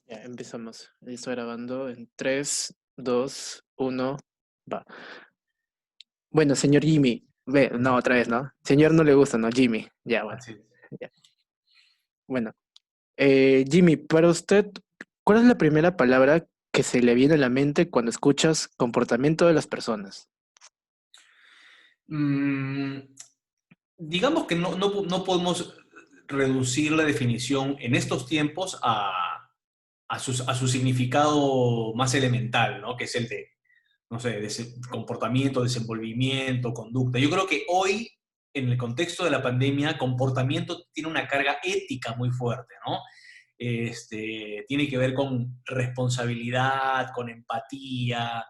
Ya, empezamos. Estoy grabando en 3, 2, 1, va. Bueno, señor Jimmy. Ve, no, otra vez, ¿no? Señor no le gusta, ¿no? Jimmy. Ya, bueno. Así es. Ya. Bueno, Jimmy, para usted, ¿cuál es la primera palabra que se le viene a la mente cuando escuchas comportamiento de las personas? Mm, digamos que no podemos reducir la definición en estos tiempos a su significado más elemental, ¿no? Que es el de, no sé, comportamiento, desenvolvimiento, conducta. Yo creo que hoy, en el contexto de la pandemia, comportamiento tiene una carga ética muy fuerte, ¿no? Tiene que ver con responsabilidad, con empatía,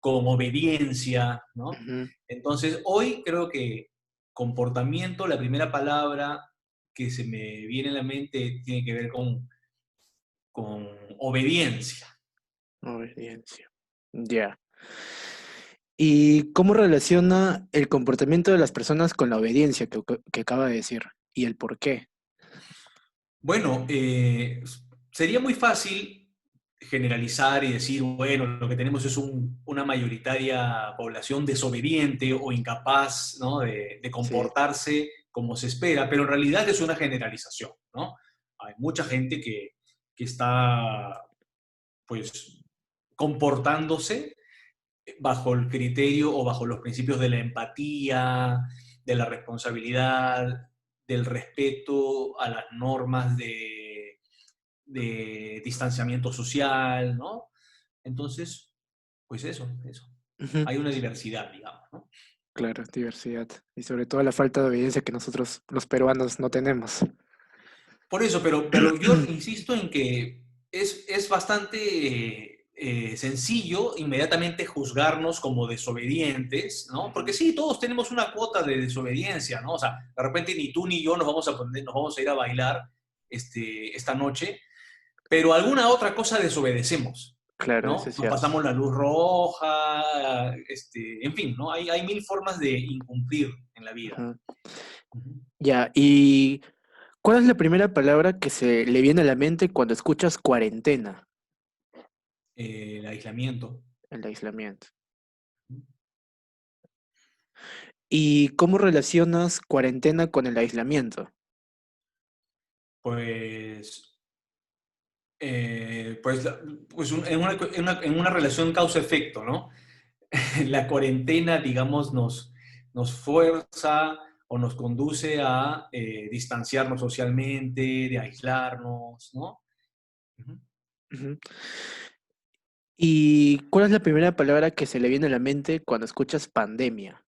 con obediencia, ¿no? Ujú. Entonces, hoy creo que comportamiento, la primera palabra que se me viene a la mente tiene que ver con obediencia. Obediencia. Ya. ¿Y cómo relaciona el comportamiento de las personas con la obediencia que acaba de decir? ¿Y el por qué? Bueno, sería muy fácil generalizar y decir, bueno, lo que tenemos es una mayoritaria población desobediente o incapaz, ¿no? de Sí. comportarse como se espera, pero en realidad es una generalización, ¿no? Hay mucha gente que está, pues, comportándose bajo el criterio o bajo los principios de la empatía, de la responsabilidad, del respeto a las normas de distanciamiento social, ¿no? Entonces, pues eso. Ujú. Hay una diversidad, digamos, ¿no? Claro, diversidad. Y sobre todo la falta de obediencia que nosotros, los peruanos, no tenemos. Por eso, pero yo insisto en que es bastante sencillo inmediatamente juzgarnos como desobedientes, ¿no? Porque Ujú. sí, todos tenemos una cuota de desobediencia, ¿no? O sea, de repente ni tú ni yo nos vamos a ir a bailar esta noche, pero alguna otra cosa desobedecemos, Claro, eso ¿no? es Nos cierto. pasamos la luz roja, en fin, ¿no? Hay mil formas de incumplir en la vida. Ujú. Ujú. Ya, ¿y cuál es la primera palabra que se le viene a la mente cuando escuchas cuarentena? El aislamiento. El aislamiento. ¿Y cómo relacionas cuarentena con el aislamiento? Pues, pues, pues en una relación causa-efecto, ¿no? La cuarentena, digamos, nos fuerza o nos conduce a distanciarnos socialmente, de aislarnos, ¿no? Ujú. Ujú. ¿Y cuál es la primera palabra que se le viene a la mente cuando escuchas pandemia?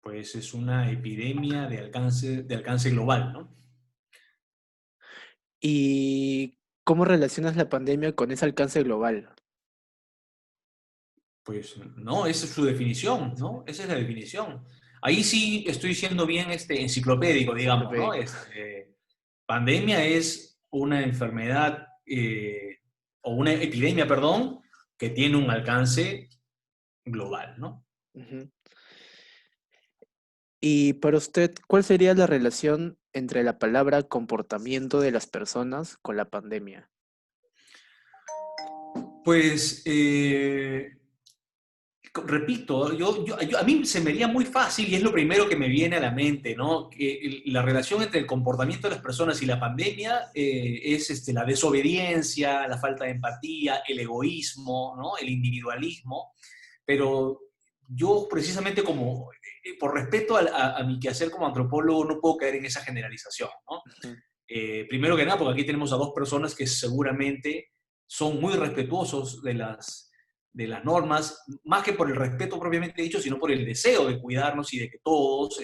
Pues es una epidemia de alcance global, ¿no? ¿Y cómo relacionas la pandemia con ese alcance global? Pues no, esa es su definición, ¿no? Esa es la definición. Ahí sí estoy siendo bien enciclopédico, digamos, ¿no? Enciclopédico. Pandemia es una enfermedad o una epidemia, perdón, que tiene un alcance global, ¿no? Ujú. Y para usted, ¿cuál sería la relación entre la palabra comportamiento de las personas con la pandemia? Pues repito, a mí se me haría muy fácil y es lo primero que me viene a la mente, ¿no? Que la relación entre el comportamiento de las personas y la pandemia es la desobediencia, la falta de empatía, el egoísmo, ¿no? El individualismo, pero yo precisamente como, por respeto a mi quehacer como antropólogo, no puedo caer en esa generalización, ¿no? Ujú. Primero que nada, porque aquí tenemos a dos personas que seguramente son muy respetuosos de las normas, más que por el respeto propiamente dicho, sino por el deseo de cuidarnos y de que todos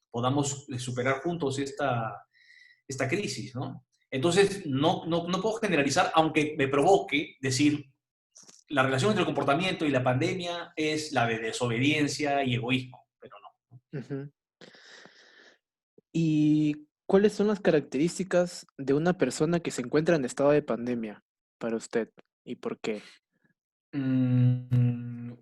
podamos superar juntos esta crisis, ¿no? Entonces, no puedo generalizar, aunque me provoque decir la relación entre el comportamiento y la pandemia es la de desobediencia y egoísmo, pero no. Ujú. ¿Y cuáles son las características de una persona que se encuentra en estado de pandemia para usted? ¿Y por qué? Mm,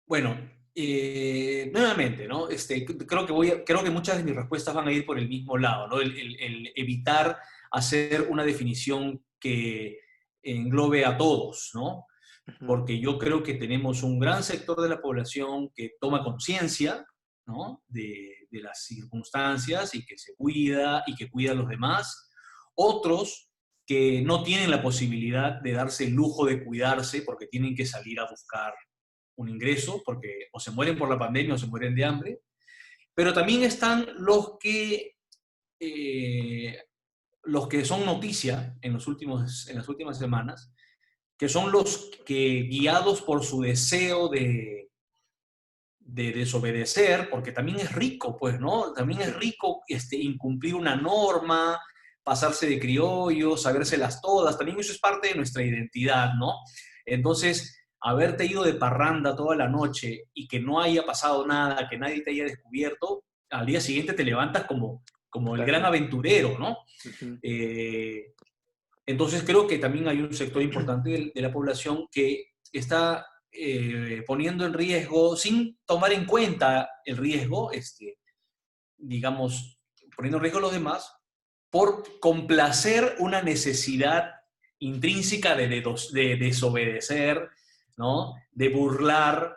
bueno, nuevamente, ¿no? Creo que muchas de mis respuestas van a ir por el mismo lado, ¿no? El evitar hacer una definición que englobe a todos, ¿no? Ujú, Porque yo creo que tenemos un gran sector de la población que toma conciencia, ¿no? De las circunstancias y que se cuida y que cuida a los demás. Otros que no tienen la posibilidad de darse el lujo de cuidarse porque tienen que salir a buscar un ingreso, porque o se mueren por la pandemia o se mueren de hambre. Pero también están eh, los que son noticia en las últimas semanas, que son los que, guiados por su deseo de desobedecer, porque también es rico, pues, ¿no? También es sí. rico incumplir una norma, pasarse de criollo, sabérselas todas, también eso es parte de nuestra identidad, ¿no? Entonces, haberte ido de parranda toda la noche y que no haya pasado nada, que nadie te haya descubierto, al día siguiente te levantas como el gran Claro. aventurero, ¿no? Ujú. Eh, entonces creo que también hay un sector importante de la población que está poniendo en riesgo, sin tomar en cuenta el riesgo, digamos, poniendo en riesgo a los demás, por complacer una necesidad intrínseca de desobedecer, ¿no? De burlar,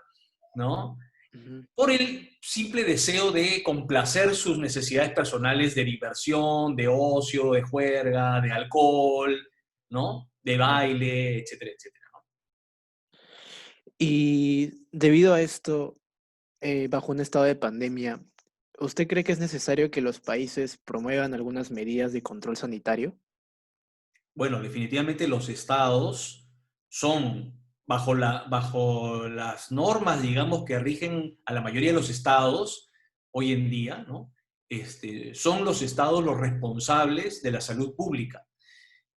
¿no? Ujú. Por el simple deseo de complacer sus necesidades personales de diversión, de ocio, de juerga, de alcohol, ¿no? De baile, etcétera, etcétera. Y debido a esto, bajo un estado de pandemia, ¿usted cree que es necesario que los países promuevan algunas medidas de control sanitario? Bueno, definitivamente los estados son, bajo las normas, digamos, que rigen a la mayoría de los estados hoy en día, ¿no? Son los estados los responsables de la salud pública,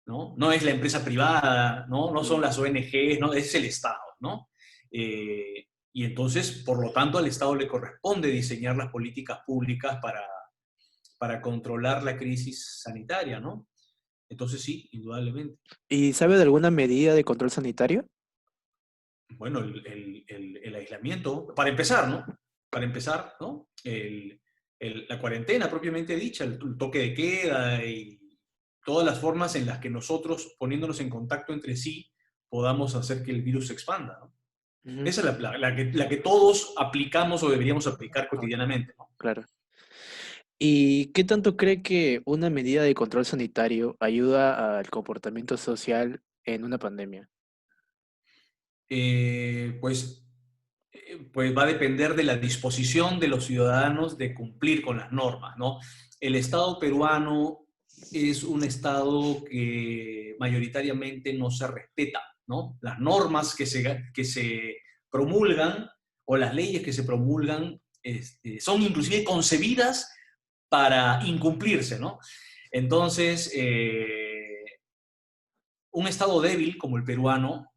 ¿no? No es la empresa privada, ¿no? No son Ujú. las ONGs, ¿no? Es el Estado, ¿no? Y entonces, por lo tanto, al Estado le corresponde diseñar las políticas públicas para controlar la crisis sanitaria, ¿no? Entonces sí, indudablemente. ¿Y sabe de alguna medida de control sanitario? Bueno, el aislamiento, para empezar, ¿no? Para empezar, ¿no? La cuarentena propiamente dicha, el toque de queda y todas las formas en las que nosotros, poniéndonos en contacto entre sí, podamos hacer que el virus se expanda, ¿no? Ujú. Esa es la que todos aplicamos o deberíamos aplicar Ok, cotidianamente, ¿no? claro. ¿Y qué tanto cree que una medida de control sanitario ayuda al comportamiento social en una pandemia? Pues pues va a depender de la disposición de los ciudadanos de cumplir con las normas, ¿no? El Estado peruano es un Estado que mayoritariamente no se respeta, ¿no? Las normas que se promulgan o las leyes que se promulgan son inclusive concebidas para incumplirse, ¿no? Entonces, un Estado débil como el peruano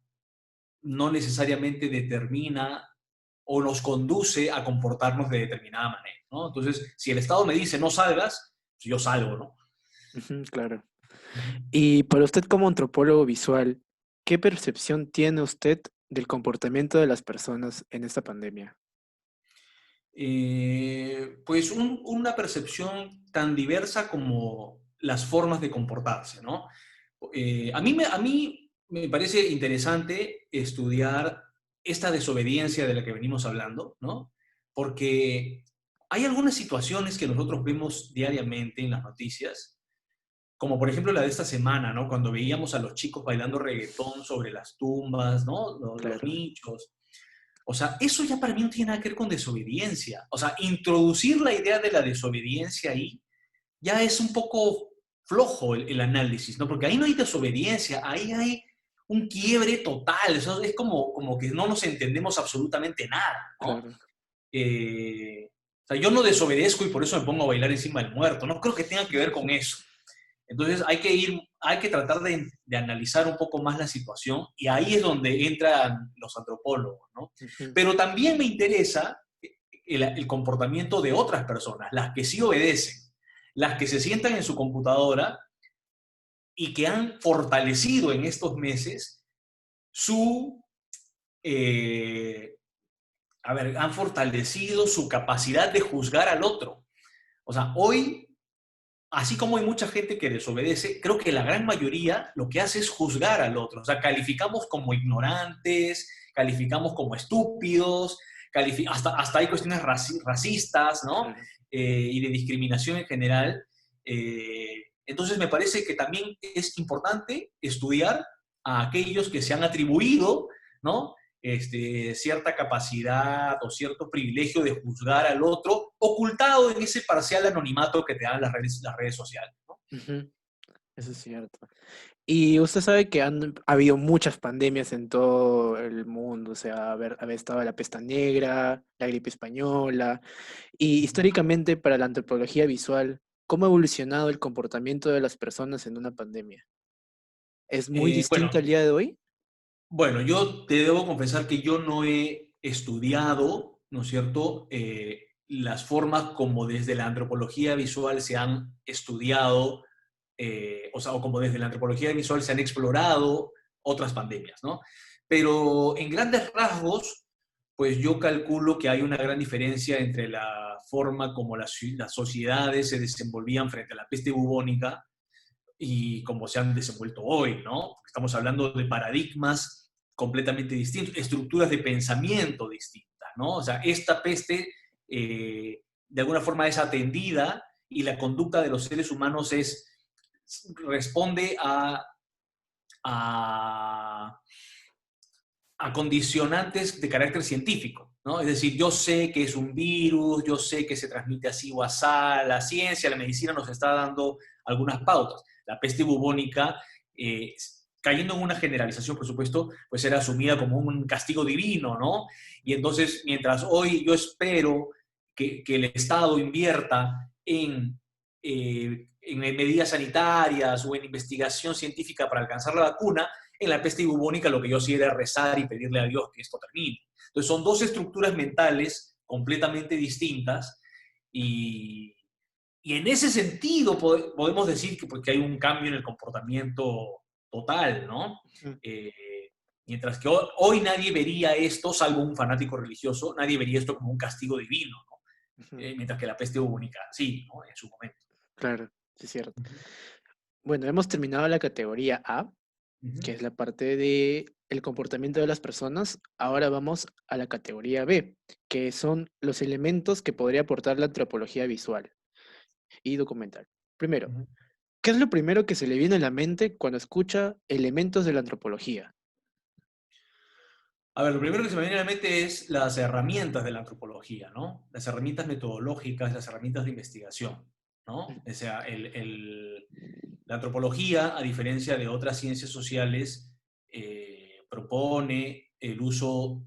no necesariamente determina o nos conduce a comportarnos de determinada manera, ¿no? Entonces, si el Estado me dice no salgas, pues yo salgo, ¿no? Ujú, claro. Ujú. Y para usted como antropólogo visual, ¿qué percepción tiene usted del comportamiento de las personas en esta pandemia? Pues una percepción tan diversa como las formas de comportarse, ¿no? A mí me parece interesante estudiar esta desobediencia de la que venimos hablando, ¿no? Porque hay algunas situaciones que nosotros vemos diariamente en las noticias, como por ejemplo la de esta semana, ¿no? Cuando veíamos a los chicos bailando reggaetón sobre las tumbas, ¿no? Los Claro, nichos. O sea, eso ya para mí no tiene nada que ver con desobediencia. O sea, introducir la idea de la desobediencia ahí ya es un poco flojo el análisis, ¿no? Porque ahí no hay desobediencia, ahí hay un quiebre total. Eso es como que no nos entendemos absolutamente nada, ¿no? claro. O sea, yo no desobedezco y por eso me pongo a bailar encima del muerto. No creo que tenga que ver con eso. Entonces hay que tratar de analizar un poco más la situación y ahí es donde entran los antropólogos, ¿no? Ujú, Pero también me interesa el comportamiento de otras personas, las que sí obedecen, las que se sientan en su computadora y que han fortalecido en estos meses su, eh, a ver, han fortalecido su capacidad de juzgar al otro. O sea, hoy, así como hay mucha gente que desobedece, creo que la gran mayoría lo que hace es juzgar al otro. O sea, calificamos como ignorantes, calificamos como estúpidos, hasta hay cuestiones racistas, ¿no? Claro. Y de discriminación en general. Entonces me parece que también es importante estudiar a aquellos que se han atribuido, ¿no? Cierta capacidad o cierto privilegio de juzgar al otro, ocultado en ese parcial anonimato que te dan las redes sociales, ¿no? Ujú, eso es cierto. Y usted sabe que han habido muchas pandemias en todo el mundo, o sea, haber estado la pesta negra, la gripe española, y históricamente para la antropología visual, ¿cómo ha evolucionado el comportamiento de las personas en una pandemia? ¿Es muy distinto Bueno, al día de hoy? bueno, yo te debo confesar que yo no he estudiado, ¿no es cierto?, las formas como desde la antropología visual se han estudiado, o sea, o como desde la antropología visual se han explorado otras pandemias, ¿no? Pero en grandes rasgos, pues yo calculo que hay una gran diferencia entre la forma como las sociedades se desenvolvían frente a la peste bubónica y cómo se han desenvuelto hoy, ¿no? Estamos hablando de paradigmas completamente distintos, estructuras de pensamiento distintas, ¿no? O sea, esta peste de alguna forma es atendida y la conducta de los seres humanos responde a, a condicionantes de carácter científico, ¿no? Es decir, yo sé que es un virus, yo sé que se transmite así o asá, la ciencia, la medicina nos está dando algunas pautas. La peste bubónica, cayendo en una generalización, por supuesto, pues era asumida como un castigo divino, ¿no? Y entonces, mientras hoy yo espero que el Estado invierta en medidas sanitarias o en investigación científica para alcanzar la vacuna, en la peste bubónica lo que yo hacía era rezar y pedirle a Dios que esto termine. Entonces son dos estructuras mentales completamente distintas y, y en ese sentido podemos decir que, pues, que hay un cambio en el comportamiento total, ¿no? Mm, Eh, Mientras que hoy nadie vería esto, salvo un fanático religioso, nadie vería esto como un castigo divino, ¿no? ujú, Mientras que la peste bubónica, sí, ¿no? En su momento. claro, sí es cierto. Uh-huh. Bueno, hemos terminado la categoría A, Uh-huh. que es la parte de el comportamiento de las personas. Ahora vamos a la categoría B, que son los elementos que podría aportar la antropología visual y documental. Primero, Uh-huh. ¿qué es lo primero que se le viene a la mente cuando escucha elementos de la antropología? A ver, lo primero que se me viene a la mente es las herramientas de la antropología, ¿no? Las herramientas metodológicas, las herramientas de investigación, ¿no? O sea, la antropología, a diferencia de otras ciencias sociales, propone el uso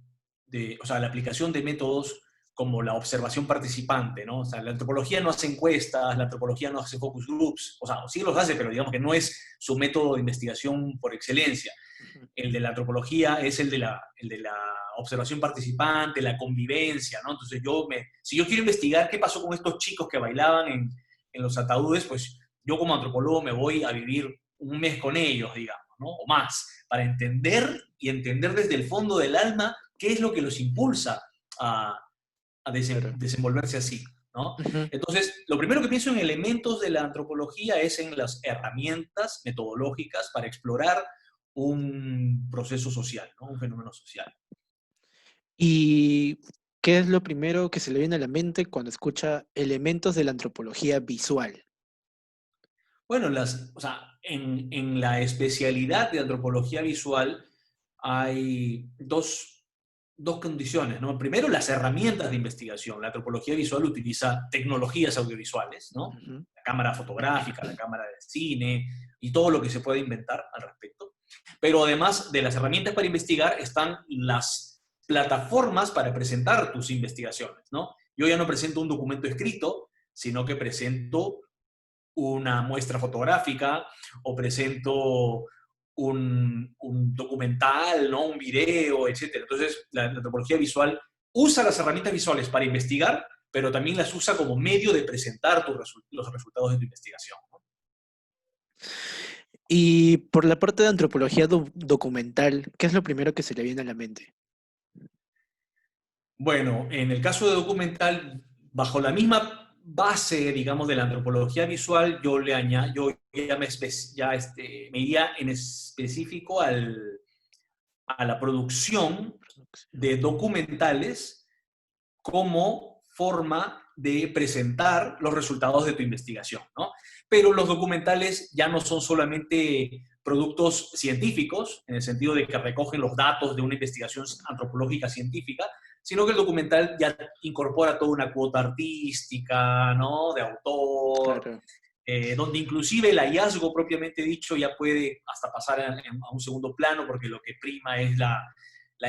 o sea, la aplicación de métodos como la observación participante, ¿no? O sea, la antropología no hace encuestas, la antropología no hace focus groups, o sea, sí los hace, pero digamos que no es su método de investigación por excelencia. Ujú. El de la antropología es el de la observación participante, la convivencia, ¿no? Entonces si yo quiero investigar qué pasó con estos chicos que bailaban en los ataúdes, pues yo como antropólogo me voy a vivir un mes con ellos, digamos, ¿no? O más, para entender y entender desde el fondo del alma qué es lo que los impulsa a, Claro. desenvolverse así, ¿no? Ujú. Entonces, lo primero que pienso en elementos de la antropología es en las herramientas metodológicas para explorar un proceso social, ¿no? Un fenómeno social. ¿Y qué es lo primero que se le viene a la mente cuando escucha elementos de la antropología visual? Bueno, o sea, en la especialidad de antropología visual hay dos condiciones, ¿no? Primero, las herramientas de investigación. La antropología visual utiliza tecnologías audiovisuales, ¿no? Ujú. La cámara fotográfica, la cámara de cine y todo lo que se puede inventar al respecto. Pero además de las herramientas para investigar están las plataformas para presentar tus investigaciones, ¿no? Yo ya no presento un documento escrito, sino que presento una muestra fotográfica o presento un documental, ¿no? Un video, etcétera. Entonces, la antropología visual usa las herramientas visuales para investigar, pero también las usa como medio de presentar los resultados de tu investigación, ¿no? Y por la parte de antropología documental, ¿qué es lo primero que se le viene a la mente? Bueno, en el caso de documental, bajo la misma base, digamos, de la antropología visual, yo le añado, yo ya me iría en específico a la producción de documentales como forma de presentar los resultados de tu investigación, ¿no? Pero los documentales ya no son solamente productos científicos, en el sentido de que recogen los datos de una investigación antropológica científica, sino que el documental ya incorpora toda una cuota artística, ¿no? De autor, Claro. donde inclusive el hallazgo propiamente dicho ya puede hasta pasar a un segundo plano, porque lo que prima es la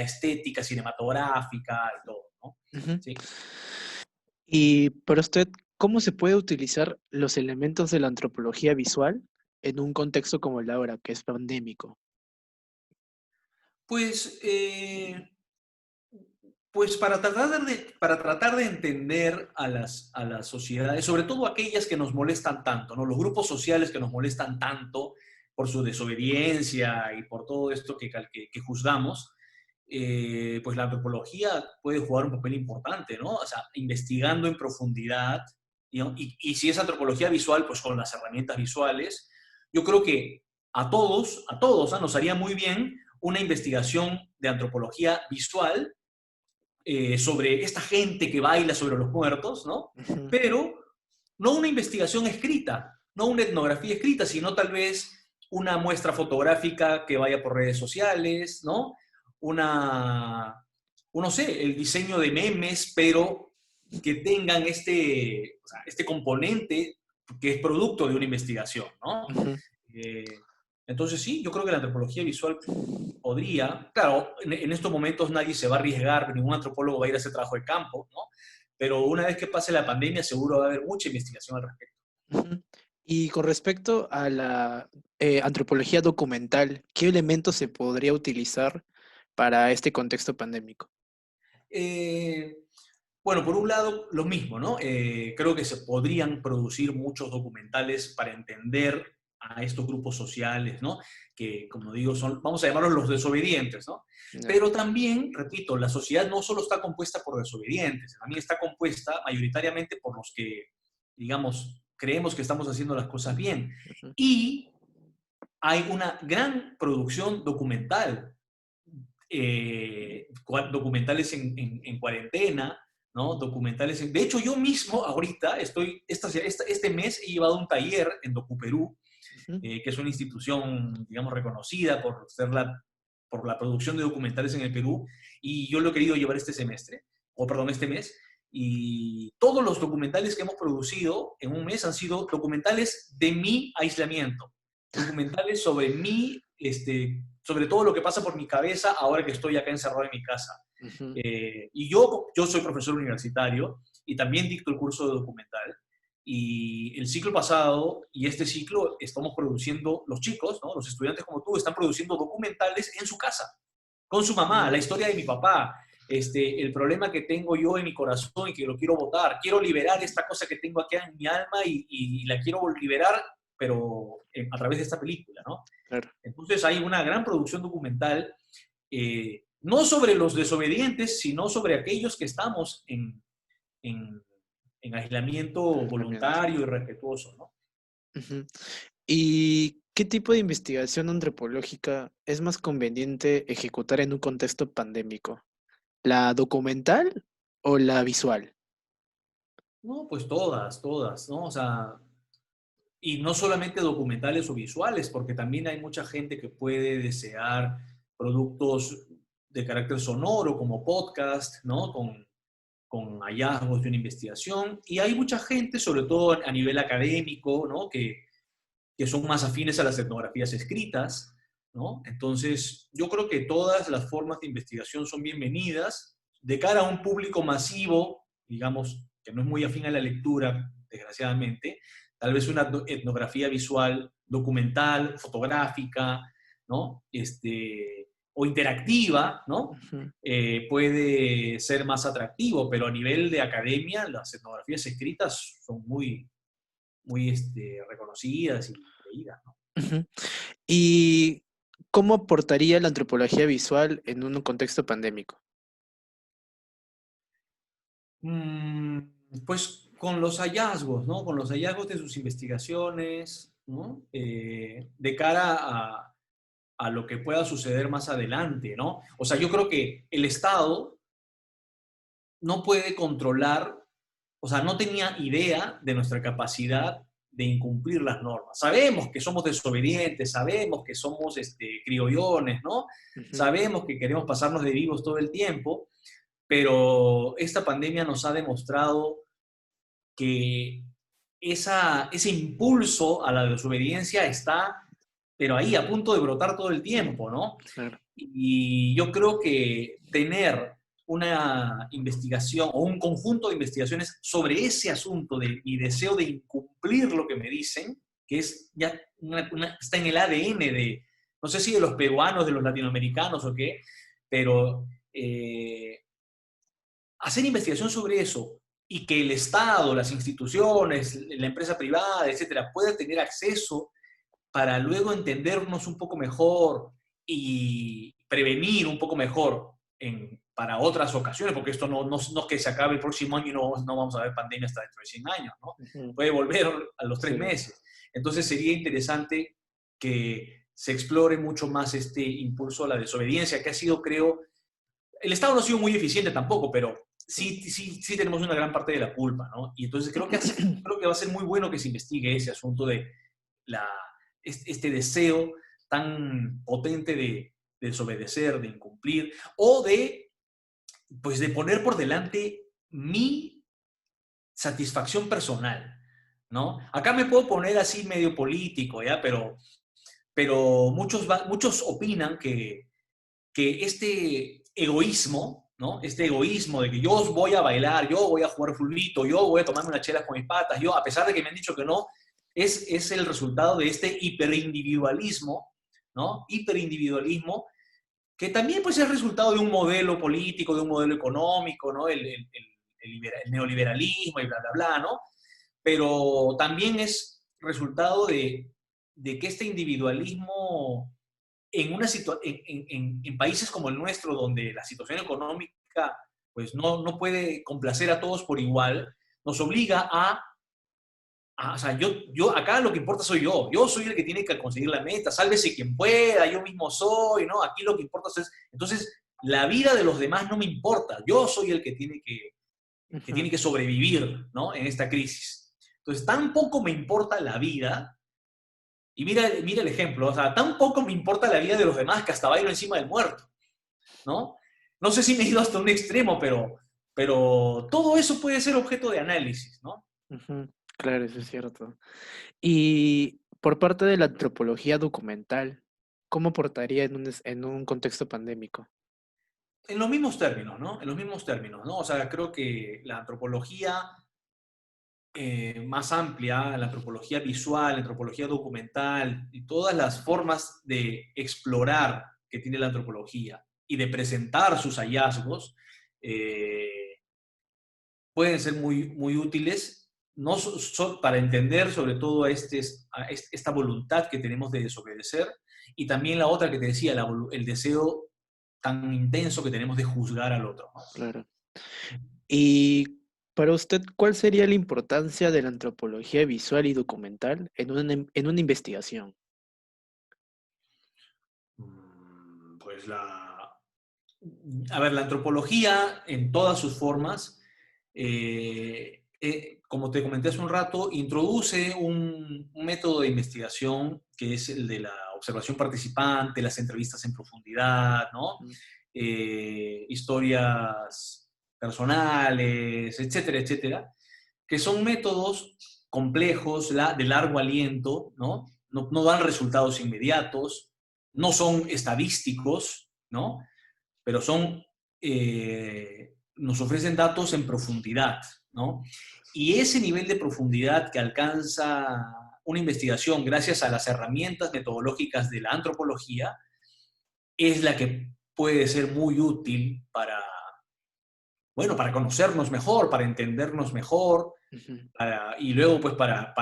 estética cinematográfica y todo, ¿no? Ujú. Sí. Y para usted, ¿cómo se puede utilizar los elementos de la antropología visual en un contexto como el de ahora, que es pandémico? Pues, pues para tratar de entender a las sociedades, sobre todo aquellas que nos molestan tanto, ¿no? Los grupos sociales que nos molestan tanto por su desobediencia y por todo esto que juzgamos, pues la antropología puede jugar un papel importante, ¿no? O sea, investigando en profundidad, y si es antropología visual, pues con las herramientas visuales, yo creo que a todos, ¿ah? Nos haría muy bien una investigación de antropología visual sobre esta gente que baila sobre los muertos, ¿no? Ujú. Pero no una investigación escrita, no una etnografía escrita, sino tal vez una muestra fotográfica que vaya por redes sociales, ¿no? Una, no sé, el diseño de memes, pero que tengan o sea, este componente que es producto de una investigación, ¿no? Ujú. Eh, entonces sí, yo creo que la antropología visual podría, claro, en estos momentos nadie se va a arriesgar, ningún antropólogo va a ir a hacer trabajo de campo, ¿no? Pero una vez que pase la pandemia, seguro va a haber mucha investigación al respecto. Ujú. Y con respecto a la antropología documental, ¿qué elementos se podría utilizar para este contexto pandémico? Eh, bueno, por un lado, lo mismo, ¿no? Creo que se podrían producir muchos documentales para entender a estos grupos sociales, ¿no? Que, como digo, son, vamos a llamarlos los desobedientes, ¿no? Ya. Pero también, repito, la sociedad no solo está compuesta por desobedientes, también está compuesta mayoritariamente por los que, digamos, creemos que estamos haciendo las cosas bien. Ujú. Y hay una gran producción documental, documentales en cuarentena, ¿no? Documentales de hecho, yo mismo ahorita este mes he llevado un taller en DocuPerú, Ujú. que es una institución, digamos, reconocida por la producción de documentales en el Perú, y yo lo he querido llevar este semestre, o perdón, este mes, y todos los documentales que hemos producido en un mes han sido documentales de mi aislamiento, documentales sobre mí, sobre todo lo que pasa por mi cabeza ahora que estoy acá encerrado en mi casa. Ujú. Y yo soy profesor universitario y también dicto el curso de documental. Y el ciclo pasado y este ciclo estamos produciendo, los chicos, ¿no? Los estudiantes como tú, están produciendo documentales en su casa, con su mamá, la Mm. historia de mi papá, el problema que tengo yo en mi corazón y que lo quiero botar. Quiero liberar esta cosa que tengo aquí en mi alma y la quiero liberar, pero a través de esta película, ¿no? Claro. Entonces hay una gran producción documental, no sobre los desobedientes, sino sobre aquellos que estamos en, en aislamiento Aislamiento. voluntario y respetuoso, ¿no? Ujú. ¿Y qué tipo de investigación antropológica es más conveniente ejecutar en un contexto pandémico? ¿La documental o la visual? No, pues todas, ¿no? O sea, y no solamente documentales o visuales, porque también hay mucha gente que puede desear productos de carácter sonoro, como podcast, ¿no? Con hallazgos de una investigación. Y hay mucha gente, sobre todo a nivel académico, ¿no? Que son más afines a las etnografías escritas, ¿no? Entonces, yo creo que todas las formas de investigación son bienvenidas de cara a un público masivo, digamos, que no es muy afín a la lectura, desgraciadamente. Tal vez una etnografía visual, documental, fotográfica, ¿no? O interactiva, ¿no? Ujú. Puede ser más atractivo, pero a nivel de academia, las etnografías escritas son muy reconocidas y leídas, ¿no? Ujú. ¿Y cómo aportaría la antropología visual en un contexto pandémico? Mm, pues con los hallazgos, ¿no? Con los hallazgos de sus investigaciones, ¿no? De cara a lo que pueda suceder más adelante, ¿no? O sea, yo creo que el Estado no puede controlar, o sea, no tenía idea de nuestra capacidad de incumplir las normas. Sabemos que somos desobedientes, sabemos que somos criollones, ¿no? Ujú, Sabemos que queremos pasarnos de vivos todo el tiempo, pero esta pandemia nos ha demostrado que ese impulso a la desobediencia está, pero ahí, a punto de brotar todo el tiempo, ¿no? claro. Y yo creo que tener una investigación o un conjunto de investigaciones sobre ese asunto de mi deseo de incumplir lo que me dicen, que es ya está en el ADN de, no sé si de los peruanos, de los latinoamericanos o qué, pero hacer investigación sobre eso y que el Estado, las instituciones, la empresa privada, etcétera, pueda tener acceso para luego entendernos un poco mejor y prevenir un poco mejor para otras ocasiones, porque esto no es que se acabe el próximo año y no vamos a ver pandemia hasta dentro de 100 años, ¿no? Ujú, Puede volver a los tres sí. meses. Entonces sería interesante que se explore mucho más este impulso a la desobediencia, que ha sido, creo, el Estado no ha sido muy eficiente tampoco, pero sí tenemos una gran parte de la culpa, ¿no? Y entonces creo que va a ser muy bueno que se investigue ese asunto de la, este deseo tan potente de desobedecer, de incumplir, o pues de poner por delante mi satisfacción personal, ¿no? Acá me puedo poner así medio político, ¿ya? Pero muchos opinan que este egoísmo, ¿no? Este egoísmo de que yo voy a bailar, yo voy a jugar fulbito, yo voy a tomarme una chela con mis patas, yo, a pesar de que me han dicho que no, es el resultado de este hiperindividualismo, ¿no? Hiperindividualismo, que también pues es resultado de un modelo político, de un modelo económico, ¿no? El neoliberalismo y bla, bla, bla, ¿no? Pero también es resultado de que este individualismo en países como el nuestro, donde la situación económica pues no puede complacer a todos por igual, nos obliga o sea, yo acá lo que importa soy yo soy el que tiene que conseguir la meta, sálvese quien pueda, yo mismo soy, ¿no? Aquí lo que importa es, entonces, la vida de los demás no me importa, yo soy el que Ujú, tiene que sobrevivir, ¿no? En esta crisis. Entonces, tampoco me importa la vida. Y mira el ejemplo, o sea, tampoco me importa la vida de los demás que hasta bailo encima del muerto, ¿no? No sé si me he ido hasta un extremo, pero todo eso puede ser objeto de análisis, ¿no? ujú, claro, eso es cierto. Y por parte de la antropología documental, ¿cómo aportaría en un contexto pandémico? En los mismos términos, ¿no? En los mismos términos, ¿no? O sea, creo que la antropología más amplia, la antropología visual, la antropología documental y todas las formas de explorar que tiene la antropología y de presentar sus hallazgos, eh, pueden ser muy útiles no para entender sobre todo esta voluntad que tenemos de desobedecer y también la otra que te decía, el deseo tan intenso que tenemos de juzgar al otro, ¿no? Claro. Y para usted, ¿cuál sería la importancia de la antropología visual y documental en una investigación? Pues a ver, la antropología en todas sus formas, como te comenté hace un rato, introduce un método de investigación que es el de la observación participante, las entrevistas en profundidad, ¿no? Mm, Historias personales, etcétera, etcétera, que son métodos complejos, de largo aliento, ¿no? No dan resultados inmediatos, no son estadísticos, ¿no? Pero nos ofrecen datos en profundidad, ¿no? Y ese nivel de profundidad que alcanza una investigación gracias a las herramientas metodológicas de la antropología es la que puede ser muy útil bueno, para conocernos mejor, para entendernos mejor, ujú, y luego pues para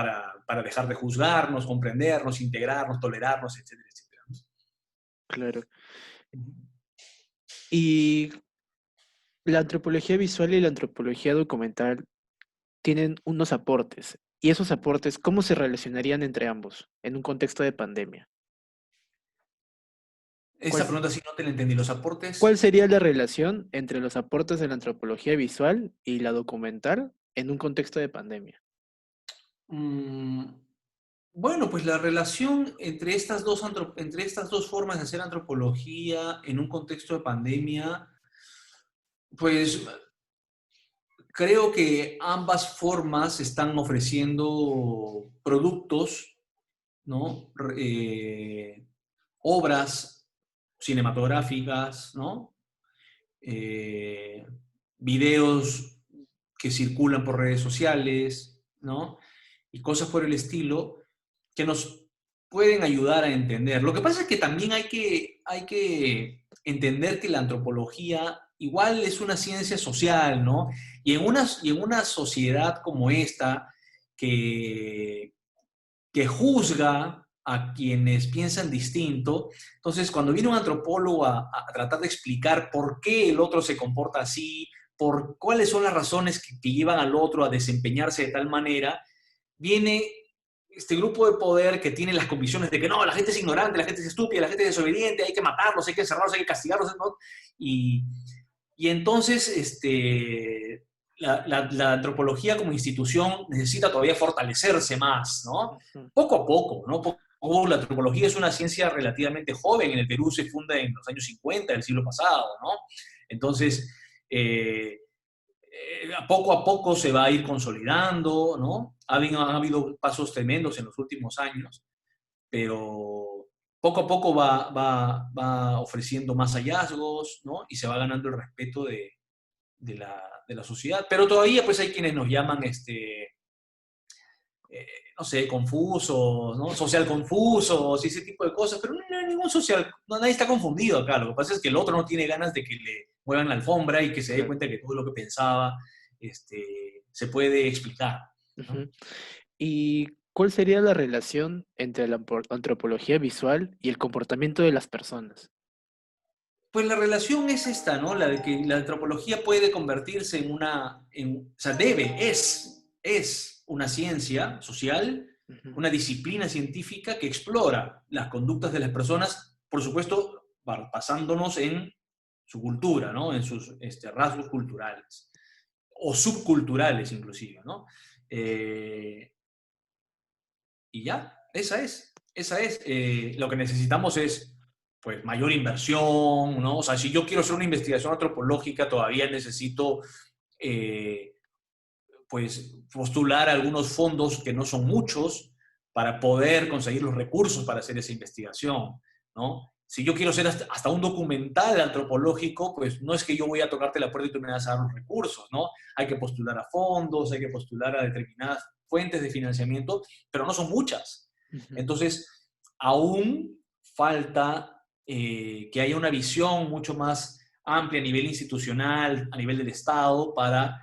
dejar de juzgarnos, comprendernos, integrarnos, tolerarnos, etcétera, etcétera. claro. ¿No? Y La antropología visual y la antropología documental tienen unos aportes. Y esos aportes, ¿cómo se relacionarían entre ambos en un contexto de pandemia? ¿Cuál, Esta pregunta sí no te la entendí. ¿Los cuál aportes? sería la relación entre los aportes de la antropología visual y la documental en un contexto de pandemia? Mm, bueno, pues la relación entre entre estas dos formas de hacer antropología en un contexto de pandemia, pues creo que ambas formas están ofreciendo productos, ¿no? Obras cinematográficas, ¿no? Eh, videos que circulan por redes sociales, ¿no? Y cosas por el estilo que nos pueden ayudar a entender. Lo que pasa es que también hay que entender que la antropología igual es una ciencia social, ¿no? Y en una sociedad como esta, que, que juzga a quienes piensan distinto, entonces cuando viene un antropólogo a tratar de explicar por qué el otro se comporta así, por cuáles son las razones que llevan al otro a desempeñarse de tal manera, viene este grupo de poder que tiene las convicciones de que no, la gente es ignorante, la gente es estúpida, la gente es desobediente, hay que matarlos, hay que encerrarlos, hay que castigarlos, ¿no? Y, y entonces la antropología como institución necesita todavía fortalecerse más, ¿no? Ujú. Poco a poco, ¿no? La antropología es una ciencia relativamente joven, en el Perú se funda en los años 50 del siglo pasado, ¿no? Entonces, eh, poco a poco se va a ir consolidando, ¿no? Han habido pasos tremendos en los últimos años, pero poco a poco va ofreciendo más hallazgos, ¿no? Y se va ganando el respeto de la sociedad. Pero todavía pues hay quienes nos llaman, no sé, confusos, ¿no? Social confusos y ese tipo de cosas, pero no hay ningún social, no, nadie está confundido acá. Lo que pasa es que el otro no tiene ganas de que le muevan la alfombra y que se dé Claro. cuenta que todo lo que pensaba se puede explicar, ¿no? Ujú. ¿Y cuál sería la relación entre la antropología visual y el comportamiento de las personas? Pues la relación es esta, ¿no? La de que la antropología puede convertirse o sea, es una ciencia social, Ujú. una disciplina científica que explora las conductas de las personas, por supuesto, basándonos en su cultura, ¿no? En sus rasgos culturales, o subculturales inclusive, ¿no? Eh, y ya, esa es. Lo que necesitamos es, pues, mayor inversión, ¿no? O sea, si yo quiero hacer una investigación antropológica, todavía necesito, eh, pues, postular algunos fondos que no son muchos para poder conseguir los recursos para hacer esa investigación, ¿no? Si yo quiero hacer hasta un documental antropológico, pues no es que yo voy a tocarte la puerta y tú me vas a dar los recursos, ¿no? Hay que postular a fondos, hay que postular a determinadas fuentes de financiamiento, pero no son muchas. Ujú. Entonces, aún falta que haya una visión mucho más amplia a nivel institucional, a nivel del Estado, para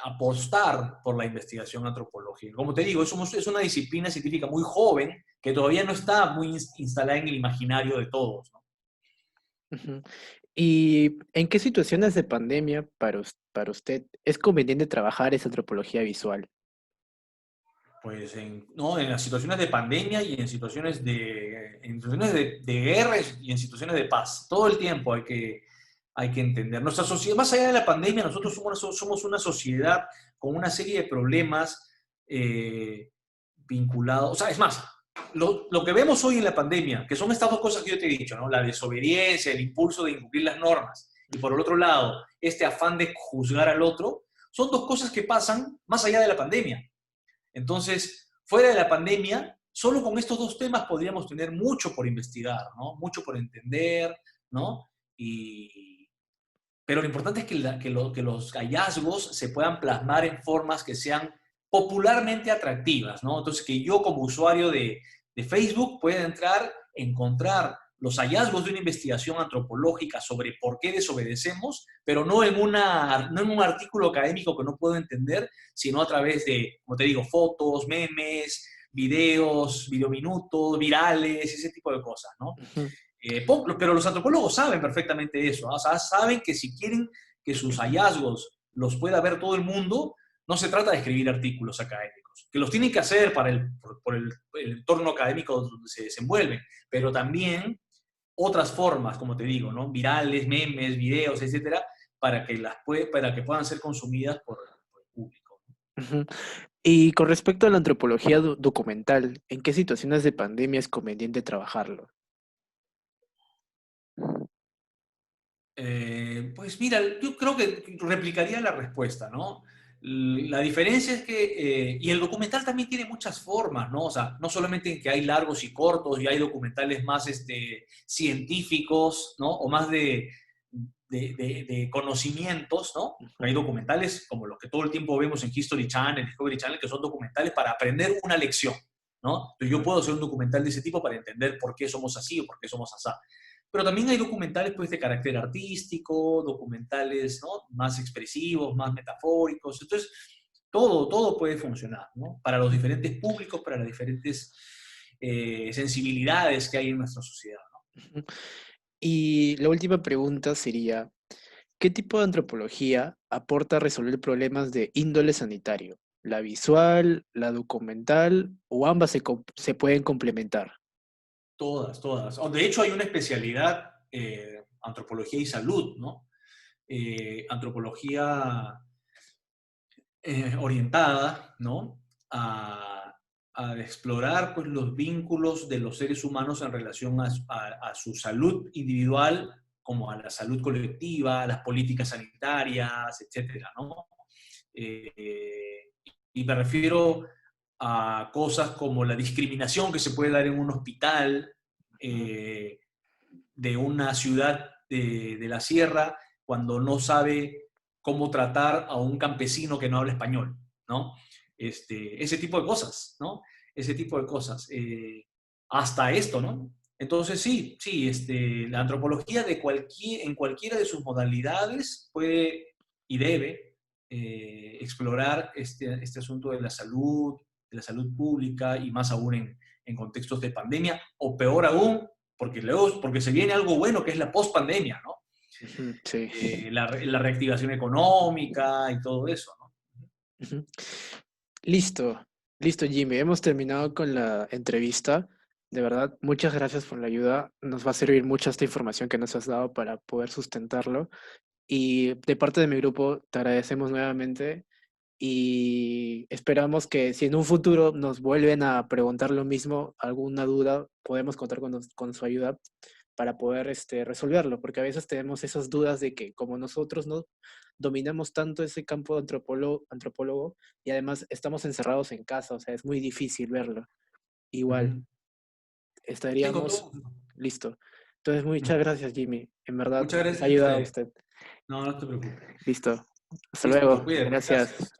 apostar por la investigación antropológica. Como te digo, es una disciplina científica muy joven que todavía no está muy instalada en el imaginario de todos, ¿no? Ujú. ¿Y en qué situaciones de pandemia para usted es conveniente trabajar esa antropología visual? Pues ¿no? En las situaciones de pandemia y en situaciones de guerra y en situaciones de paz. Todo el tiempo hay que entender. Nuestra sociedad, más allá de la pandemia, nosotros somos una sociedad con una serie de problemas vinculados. O sea, es más, lo que vemos hoy en la pandemia, que son estas dos cosas que yo te he dicho, ¿no? La desobediencia, el impulso de incumplir las normas, y por el otro lado, este afán de juzgar al otro, son dos cosas que pasan más allá de la pandemia. Entonces, fuera de la pandemia, solo con estos dos temas podríamos tener mucho por investigar, ¿no? Mucho por entender, ¿no? Pero lo importante es que los hallazgos se puedan plasmar en formas que sean popularmente atractivas, ¿no? Entonces, que yo como usuario de Facebook pueda entrar, encontrar los hallazgos de una investigación antropológica sobre por qué desobedecemos, pero no en un artículo académico que no puedo entender, sino a través de, como te digo, fotos, memes, videos, videominutos, virales, ese tipo de cosas, ¿no? Ujú. Pero los antropólogos saben perfectamente eso, ¿no? O sea, saben que si quieren que sus hallazgos los pueda ver todo el mundo, no se trata de escribir artículos académicos, que los tienen que hacer por el entorno académico donde se desenvuelven, pero también otras formas, como te digo, ¿no? Virales, memes, videos, etcétera, para que puedan ser consumidas por el público. Ujú. Y con respecto a la antropología documental, ¿en qué situaciones de pandemia es conveniente trabajarlo? Pues mira, yo creo que replicaría la respuesta, ¿no? La diferencia es que, y el documental también tiene muchas formas, ¿no? O sea, no solamente en que hay largos y cortos, y hay documentales más científicos, ¿no? O más de conocimientos, ¿no? Hay Ujú, documentales como los que todo el tiempo vemos en History Channel, Discovery Channel, que son documentales para aprender una lección, ¿no? Entonces yo puedo hacer un documental de ese tipo para entender por qué somos así o por qué somos así. Pero también hay documentales pues, de carácter artístico, documentales, ¿no? Más expresivos, más metafóricos. Entonces, todo puede funcionar, ¿no? Para los diferentes públicos, para las diferentes sensibilidades que hay en nuestra sociedad, ¿no? ujú. Y la última pregunta sería, ¿qué tipo de antropología aporta a resolver problemas de índole sanitario? ¿La visual, la documental o ambas se pueden complementar? Todas, todas. De hecho, hay una especialidad, antropología y salud, ¿no? Antropología orientada, ¿no? A explorar pues, los vínculos de los seres humanos en relación a su salud individual, como a la salud colectiva, a las políticas sanitarias, etcétera, ¿no? Eh, y me refiero a cosas como la discriminación que se puede dar en un hospital Ujú, eh, de una ciudad de la sierra cuando no sabe cómo tratar a un campesino que no habla español, ¿no? Ese tipo de cosas, ¿no? Ese tipo de cosas. Hasta esto, ¿no? Entonces sí, sí, la antropología en cualquiera de sus modalidades puede y debe explorar este asunto de la salud pública y más aún en contextos de pandemia, o peor aún, porque se viene algo bueno que es la post-pandemia, ¿no? ujú, sí. La reactivación económica y todo eso, ¿no? Ujú. Listo, listo, Jimmy. Hemos terminado con la entrevista. De verdad, muchas gracias por la ayuda. Nos va a servir mucho esta información que nos has dado para poder sustentarlo. Y de parte de mi grupo, te agradecemos nuevamente y esperamos que si en un futuro nos vuelven a preguntar lo mismo, alguna duda, podemos contar con su ayuda para poder resolverlo, porque a veces tenemos esas dudas de que como nosotros no dominamos tanto ese campo antropólogo y además estamos encerrados en casa, o sea, es muy difícil verlo. Igual, Ujú. Sí, con estaríamos todo gusto. listo. Entonces, muchas gracias, Jimmy. En verdad, Muchas nos ha gracias a ayudado usted. usted. No, no te preocupes. Listo. Hasta Listo, luego. cuídate, Gracias. gracias.